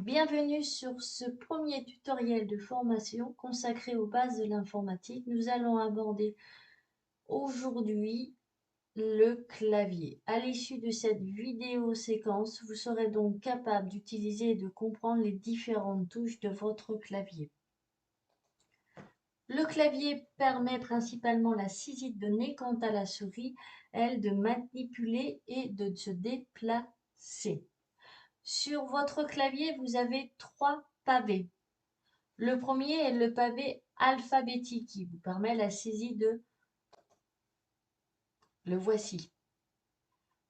Bienvenue sur ce premier tutoriel de formation consacré aux bases de l'informatique. Nous allons aborder aujourd'hui le clavier. À l'issue de cette vidéo séquence, vous serez donc capable d'utiliser et de comprendre les différentes touches de votre clavier. Le clavier permet principalement la saisie de données, quant à la souris, elle, de manipuler et de se déplacer. Sur votre clavier, vous avez 3 pavés. Le premier est le pavé alphabétique qui vous permet la saisie de le voici.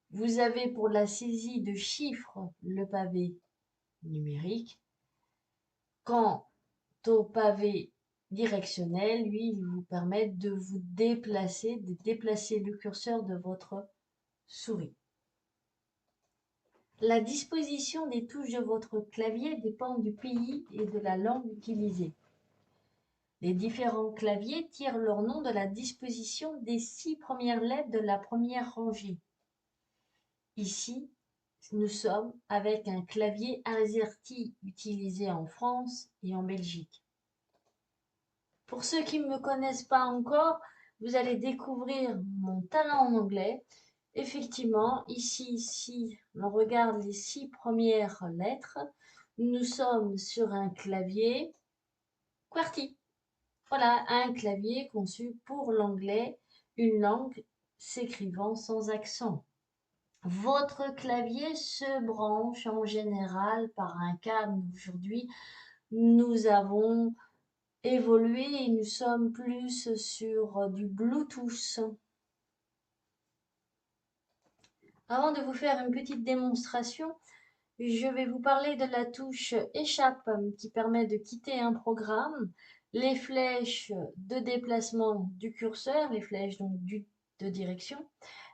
Vous avez pour la saisie de chiffres le pavé numérique. Quant au pavé directionnel, lui, il vous permet de vous déplacer, de déplacer le curseur de votre souris. La disposition des touches de votre clavier dépend du pays et de la langue utilisée. Les différents claviers tirent leur nom de la disposition des 6 premières lettres de la première rangée. Ici, nous sommes avec un clavier AZERTY utilisé en France et en Belgique. Pour ceux qui ne me connaissent pas encore, vous allez découvrir mon talent en anglais. Effectivement, ici, si on regarde les 6 premières lettres, nous sommes sur un clavier QWERTY. Voilà, un clavier conçu pour l'anglais, une langue s'écrivant sans accent. Votre clavier se branche en général par un câble. Aujourd'hui, nous avons évolué et nous sommes plus sur du Bluetooth. Avant de vous faire une petite démonstration, je vais vous parler de la touche échappe qui permet de quitter un programme, les flèches de déplacement du curseur, les flèches donc de direction,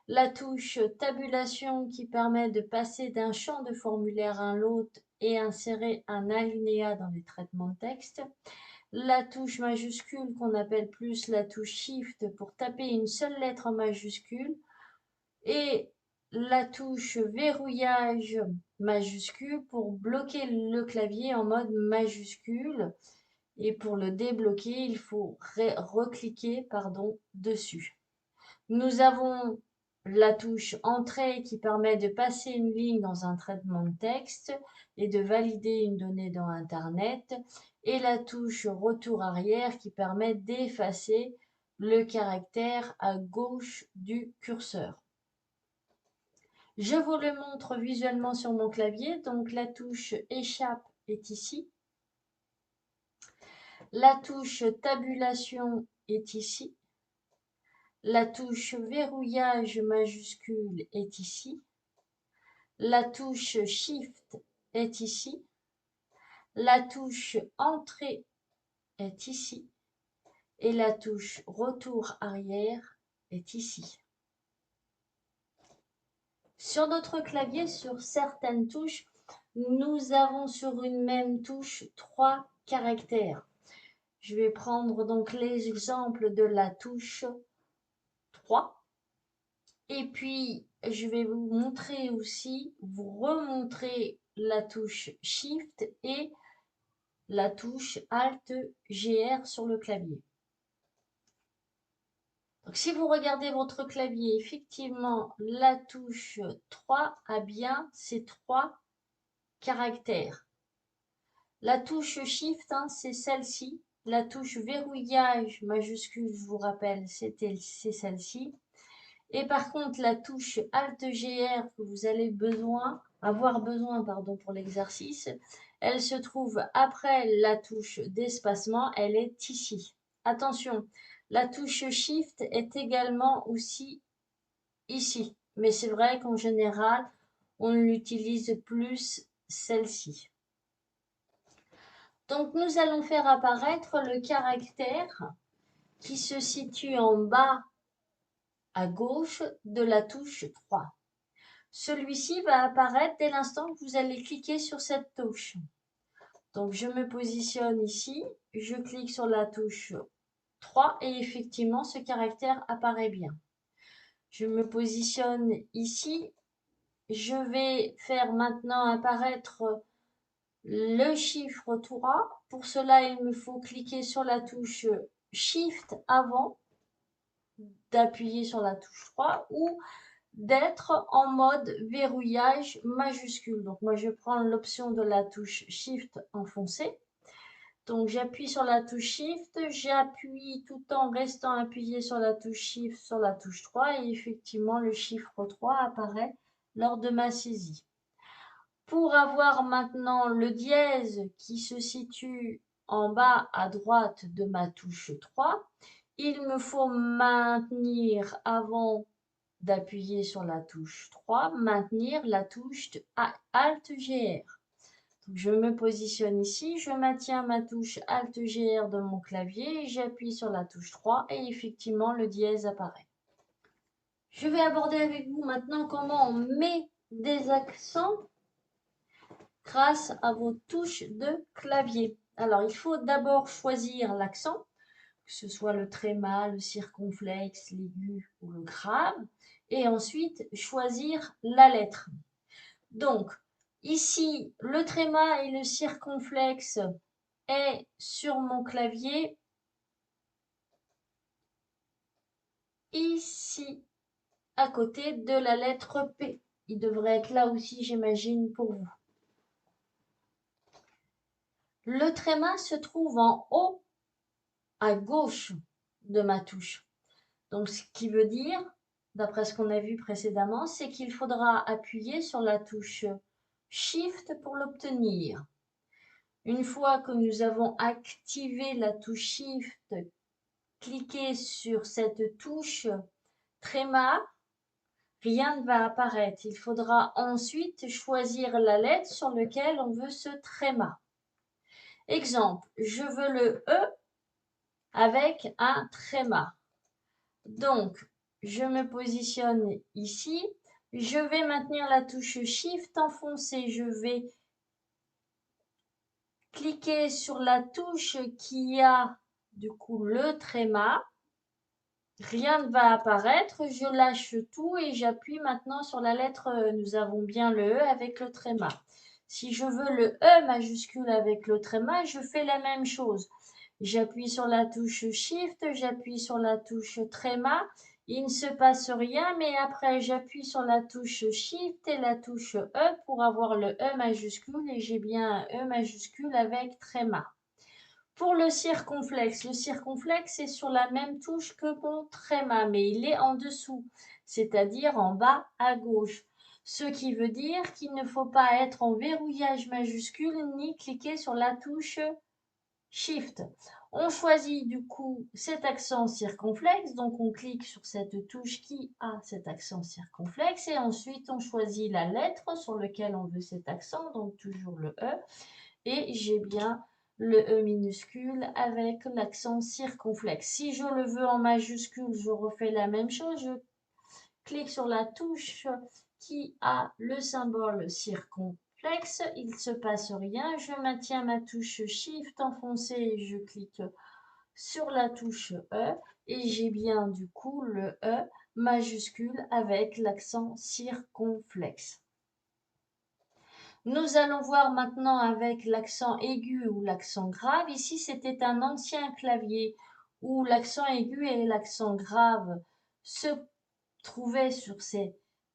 la touche tabulation qui permet de passer d'un champ de formulaire à l'autre et insérer un alinéa dans les traitements de texte, la touche majuscule qu'on appelle plus la touche shift pour taper une seule lettre en majuscule, et la touche verrouillage majuscule pour bloquer le clavier en mode majuscule, et pour le débloquer, il faut recliquer dessus. Nous avons la touche entrée qui permet de passer une ligne dans un traitement de texte et de valider une donnée dans Internet, et la touche retour arrière qui permet d'effacer le caractère à gauche du curseur. Je vous le montre visuellement sur mon clavier. Donc la touche échappe est ici. La touche tabulation est ici. La touche verrouillage majuscule est ici. La touche shift est ici. La touche entrée est ici. Et la touche retour arrière est ici. Sur notre clavier, sur certaines touches, nous avons sur une même touche 3 caractères. Je vais prendre donc l'exemple de la touche 3. Et puis, je vais vous montrer aussi, vous remontrer la touche Shift et la touche Alt-GR sur le clavier. Donc, si vous regardez votre clavier, effectivement, la touche 3 a bien ces 3 caractères. La touche Shift, c'est celle-ci. La touche verrouillage majuscule, je vous rappelle, c'est celle-ci. Et par contre, la touche Alt-GR que vous allez avoir besoin pour l'exercice, elle se trouve après la touche d'espacement, elle est ici. Attention, la touche Shift est également aussi ici. Mais c'est vrai qu'en général, on l'utilise plus celle-ci. Donc, nous allons faire apparaître le caractère qui se situe en bas à gauche de la touche 3. Celui-ci va apparaître dès l'instant que vous allez cliquer sur cette touche. Donc, je me positionne ici, je clique sur la touche 3 et effectivement, ce caractère apparaît bien. Je me positionne ici, je vais faire maintenant apparaître le chiffre 3. Pour cela, il me faut cliquer sur la touche Shift avant d'appuyer sur la touche 3 ou d'être en mode verrouillage majuscule. Donc moi, je prends l'option de la touche Shift enfoncée. Donc j'appuie sur la touche Shift, j'appuie tout en restant appuyé sur la touche Shift sur la touche 3 et effectivement le chiffre 3 apparaît lors de ma saisie. Pour avoir maintenant le dièse qui se situe en bas à droite de ma touche 3, il me faut maintenir avant d'appuyer sur la touche 3, maintenir la touche Alt-GR. Je me positionne ici, je maintiens ma touche Alt-GR de mon clavier, j'appuie sur la touche 3 et effectivement le dièse apparaît. Je vais aborder avec vous maintenant comment on met des accents grâce à vos touches de clavier. Alors, il faut d'abord choisir l'accent, que ce soit le tréma, le circonflexe, l'aigu ou le grave, et ensuite choisir la lettre. Donc, ici, le tréma et le circonflexe est sur mon clavier, ici, à côté de la lettre P. Il devrait être là aussi, j'imagine, pour vous. Le tréma se trouve en haut à gauche de ma touche. Donc, ce qui veut dire, d'après ce qu'on a vu précédemment, c'est qu'il faudra appuyer sur la touche Shift pour l'obtenir. Une fois que nous avons activé la touche Shift, cliquez sur cette touche tréma, rien ne va apparaître. Il faudra ensuite choisir la lettre sur laquelle on veut ce tréma. Exemple, je veux le E avec un tréma. Donc, je me positionne ici. Je vais maintenir la touche Shift enfoncée. Je vais cliquer sur la touche qui a du coup le tréma. Rien ne va apparaître. Je lâche tout et j'appuie maintenant sur la lettre E. Nous avons bien le E avec le tréma. Si je veux le E majuscule avec le tréma, je fais la même chose. J'appuie sur la touche Shift, j'appuie sur la touche tréma. Il ne se passe rien, mais après j'appuie sur la touche Shift et la touche E pour avoir le E majuscule et j'ai bien un E majuscule avec tréma. Pour le circonflexe est sur la même touche que mon tréma, mais il est en dessous, c'est-à-dire en bas à gauche. Ce qui veut dire qu'il ne faut pas être en verrouillage majuscule ni cliquer sur la touche Shift. On choisit du coup cet accent circonflexe, donc on clique sur cette touche qui a cet accent circonflexe et ensuite on choisit la lettre sur laquelle on veut cet accent, donc toujours le E, et j'ai bien le E minuscule avec l'accent circonflexe. Si je le veux en majuscule, je refais la même chose, je clique sur la touche qui a le symbole circonflexe, il ne se passe rien, je maintiens ma touche Shift enfoncée et je clique sur la touche E et j'ai bien du coup le E majuscule avec l'accent circonflexe. Nous allons voir maintenant avec l'accent aigu ou l'accent grave. Ici, c'était un ancien clavier où l'accent aigu et l'accent grave se trouvaient sur ces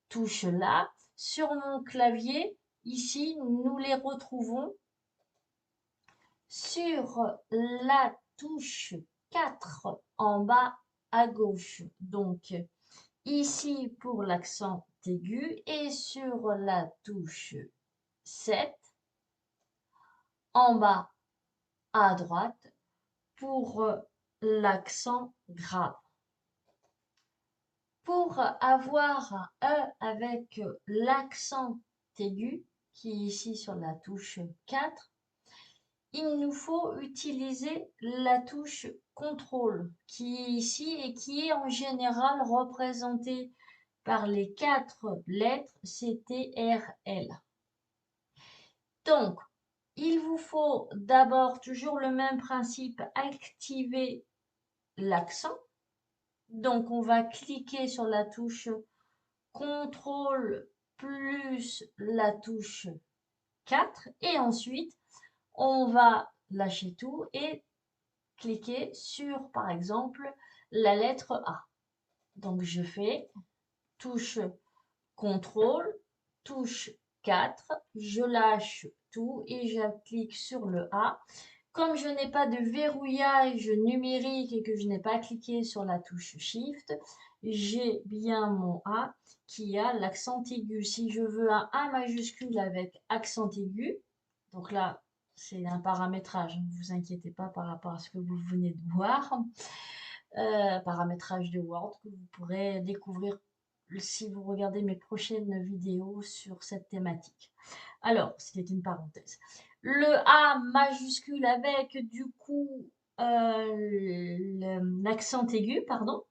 touches-là. Sur mon clavier, ici, nous les retrouvons sur la touche 4 en bas à gauche. Donc, ici pour l'accent aigu et sur la touche 7 en bas à droite pour l'accent grave. Pour avoir un E avec l'accent aigu, qui est ici sur la touche 4, il nous faut utiliser la touche contrôle qui est ici et qui est en général représentée par les 4 lettres CTRL. Donc, il vous faut d'abord toujours le même principe, activer l'accent. Donc, on va cliquer sur la touche CTRL plus la touche 4 et ensuite, on va lâcher tout et cliquer sur, par exemple, la lettre A. Donc, je fais touche CTRL, touche 4, je lâche tout et je clique sur le A. Comme je n'ai pas de verrouillage numérique et que je n'ai pas cliqué sur la touche Shift, j'ai bien mon A qui a l'accent aigu. Si je veux un A majuscule avec accent aigu, donc là, c'est un paramétrage, ne vous inquiétez pas par rapport à ce que vous venez de voir, paramétrage de Word que vous pourrez découvrir si vous regardez mes prochaines vidéos sur cette thématique. Alors, c'était une parenthèse. Le A majuscule avec du coup l'accent aigu, pardon.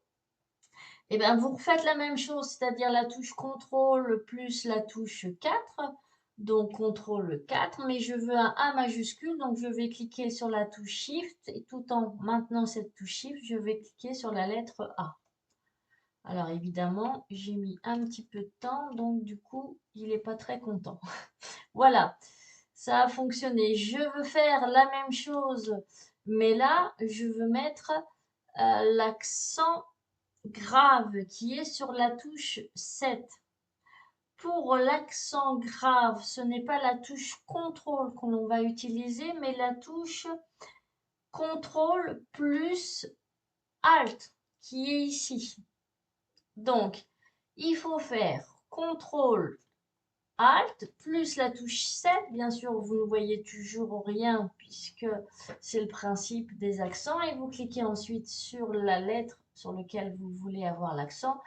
Et bien, vous refaites la même chose, c'est-à-dire la touche CTRL plus la touche 4. Donc, CTRL 4, mais je veux un A majuscule, donc je vais cliquer sur la touche Shift et tout en maintenant cette touche Shift, je vais cliquer sur la lettre A. Alors évidemment, j'ai mis un petit peu de temps, donc du coup, il n'est pas très content. Voilà, ça a fonctionné. Je veux faire la même chose, mais là, je veux mettre l'accent grave qui est sur la touche 7. Pour l'accent grave, ce n'est pas la touche CTRL que l'on va utiliser, mais la touche CTRL plus ALT qui est ici. Donc, il faut faire CTRL Alt plus la touche 7. Bien sûr, vous ne voyez toujours rien puisque c'est le principe des accents. Et vous cliquez ensuite sur la lettre sur laquelle vous voulez avoir l'accent.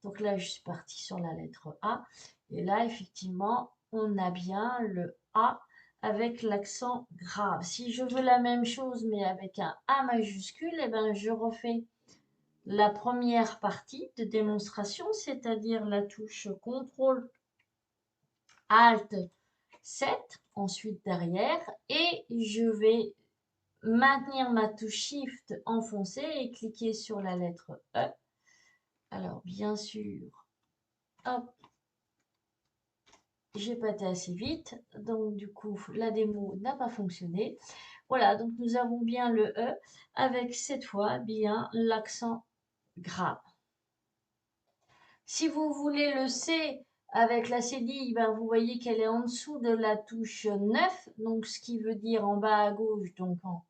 Donc là, je suis partie sur la lettre A. Et là, effectivement, on a bien le A avec l'accent grave. Si je veux la même chose mais avec un A majuscule, eh ben, je refais la première partie de démonstration, c'est-à-dire la touche CTRL Alt 7, ensuite derrière, et je vais maintenir ma touche Shift enfoncée et cliquer sur la lettre E. Alors, bien sûr, hop, j'ai pas été assez vite, donc du coup, la démo n'a pas fonctionné. Voilà, donc nous avons bien le E avec cette fois bien l'accent grave. Si vous voulez le C avec la cédille, ben vous voyez qu'elle est en dessous de la touche 9, donc ce qui veut dire en bas à gauche, donc en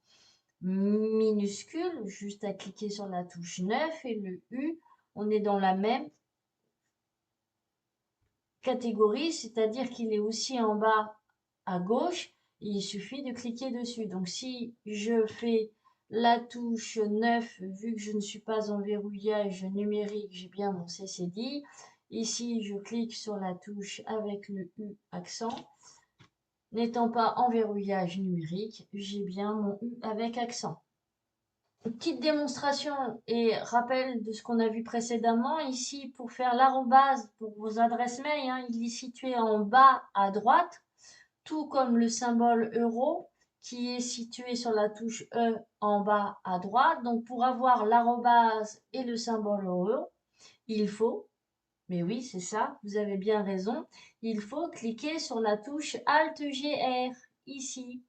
minuscule, juste à cliquer sur la touche 9 et le U, on est dans la même catégorie, c'est-à-dire qu'il est aussi en bas à gauche, et il suffit de cliquer dessus. Donc si je fais la touche 9, vu que je ne suis pas en verrouillage numérique, j'ai bien mon CCD. Ici, je clique sur la touche avec le U accent. N'étant pas en verrouillage numérique, j'ai bien mon U avec accent. Petite démonstration et rappel de ce qu'on a vu précédemment. Ici, pour faire l'arrobase pour vos adresses mail, hein, il est situé en bas à droite, tout comme le symbole euro qui est situé sur la touche E en bas à droite. Donc, pour avoir l'arrobase et le symbole euro, il faut, mais oui, c'est ça, vous avez bien raison, il faut cliquer sur la touche Alt-GR ici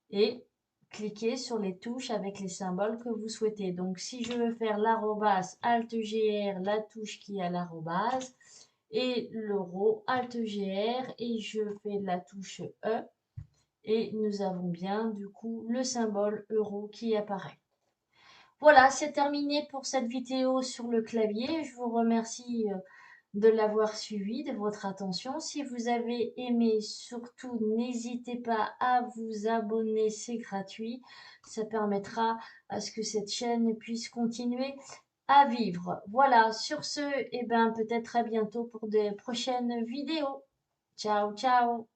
et cliquez sur les touches avec les symboles que vous souhaitez. Donc, si je veux faire l'arrobase Alt-GR, la touche qui est à l'arrobase, et l'euro Alt-GR, et je fais la touche E, et nous avons bien, du coup, le symbole euro qui apparaît. Voilà, c'est terminé pour cette vidéo sur le clavier. Je vous remercie de l'avoir suivi, de votre attention. Si vous avez aimé, surtout n'hésitez pas à vous abonner, c'est gratuit. Ça permettra à ce que cette chaîne puisse continuer à vivre. Voilà, sur ce, et ben peut-être à bientôt pour de prochaines vidéos. Ciao, ciao!